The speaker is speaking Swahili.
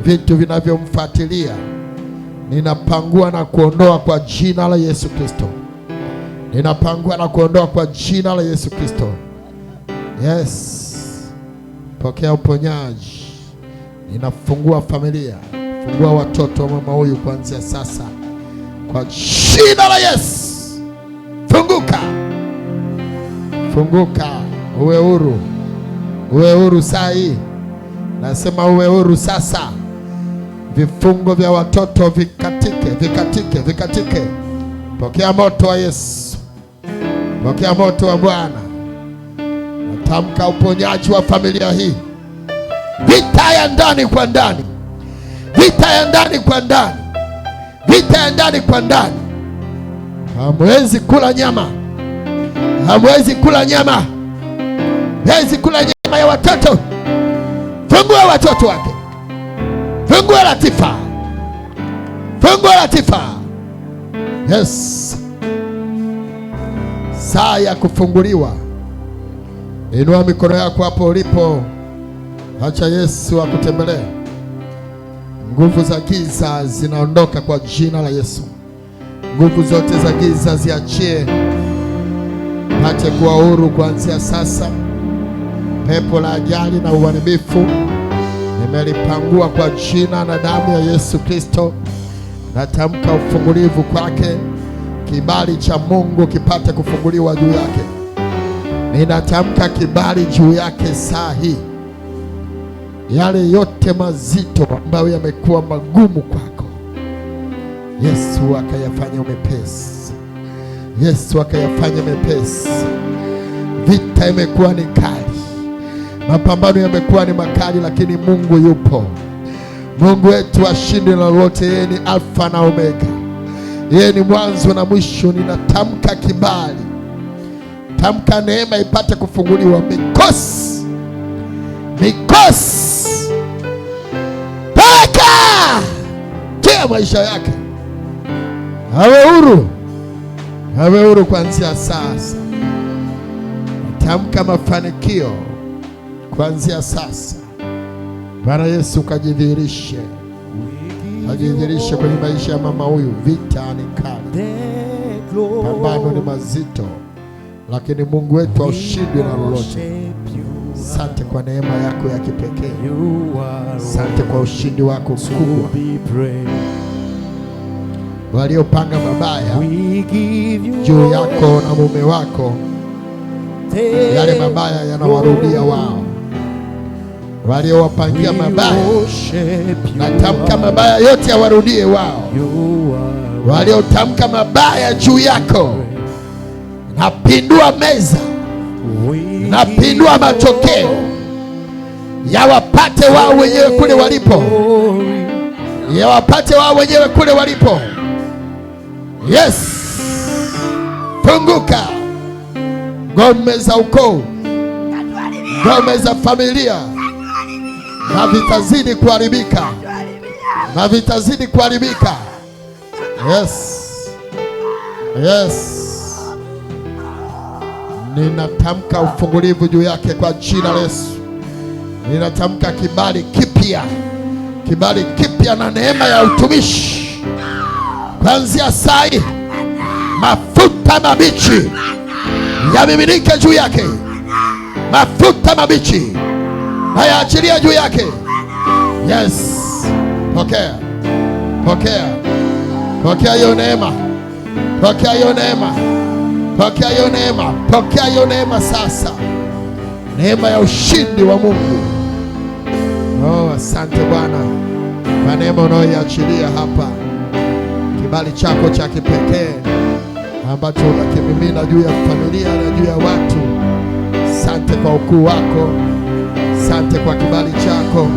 vitu vinavyomfuatilia ninapangua na kuondoa kwa jina la Yesu Kristo. Ninapangua na kuondoa kwa jina la Yesu Kristo. Yes. Pokea uponyaji. Ninafungua familia, fungua watoto wa mama huyu kuanzia sasa kwa jina la Yesu. Funguka. Funguka. Uwe huru. Uwe huru saa hii. Nasema uwe huru sasa. Vifungo vya watoto vikatike, vikatike, vikatike. Pokea moto wa Yesu. Pokea moto wa Bwana. Natamka uponyaji wa familia hii. Vita ya ndani kwa ndani. Vita ya ndani kwa ndani. Vita ya ndani kwa ndani. Hamwezi kula nyama. Hamwezi kula nyama. Hamwezi kula nyama ya watoto. Fungua watoto wake. Fungua Latifa. Fungua Latifa. Yes. Saa ya kufunguliwa. Inua mikono yako hapo ulipo. Acha Yesu akutembelee. Nguvu za giza zinaondoka kwa jina la Yesu. Nguvu zote za giza ziachie. Pate kuwa huru kuanzia sasa. Pepo la ajali na uharibifu nimelipangua kwa jina na damu ya Yesu Kristo. Natamka ufungulivu kwake. Kibali cha Mungu kipate kufunguliwa juu yake. Ninatamka kibali juu yake saa hii. Yale yote mazito ambayo yamekuwa magumu kwako, Yesu akayafanya mepesi. Yesu akayafanya mepesi. Vita imekuwa ni kali, mapambano yamekuwa ni makali, lakini Mungu yupo. Mungu wetu ashinde na lolote. Yeye ni Alfa na Omega. Yeye ni mwanzo na mwisho. Ninatamka kibali. Tamka neema ipate kufunguliwa. Mikosi. Mikosi. Paka. Kia maisha yake. Awe huru. Awe huru kuanzia sasa. Tamka mafanikio kuanzia sasa. Bwana Yesu kajidhihirishe. Kajidhihirishe kwenye maisha ya mama huyu. Vita ni kali. Pambano ni mazito, lakini Mungu wetu haushindwi na lolote. Asante kwa neema yako ya kipekee. Asante kwa ushindi wako mkubwa. Waliopanga mabaya juu yako na mume wako, yale mabaya yanawarudia wao. Waliowapangia mabaya, natamka mabaya yote yawarudie wao. Waliotamka mabaya juu yako, napindua meza, napindua matokeo yawapate wao wenyewe kule walipo. Yawapate wao wenyewe kule walipo. Yes. Funguka. Ngome za ukoo, ngome za familia, na vitazidi kuharibika. Na vitazidi kuharibika. Yes. Yes. Ninatamka ufungulivu juu yake kwa jina la Yesu. Ninatamka kibali kipya. Kibali kipya na neema ya utumishi. Kuanzia saa hii, mafuta mabichi yamiminike juu yake. Mafuta mabichi hayaachilia juu yake. Yes. Pokea. Pokea. Pokea hiyo neema. Pokea hiyo neema. Pokea hiyo neema. Pokea hiyo neema sasa. Neema ya ushindi wa Mungu. Oh, asante Bwana kwa neema unayoiachilia hapa. Kibali chako cha kipekee ambacho unakimimina juu ya familia na juu ya watu. Asante kwa ukuu wako. Asante kwa kibali chako.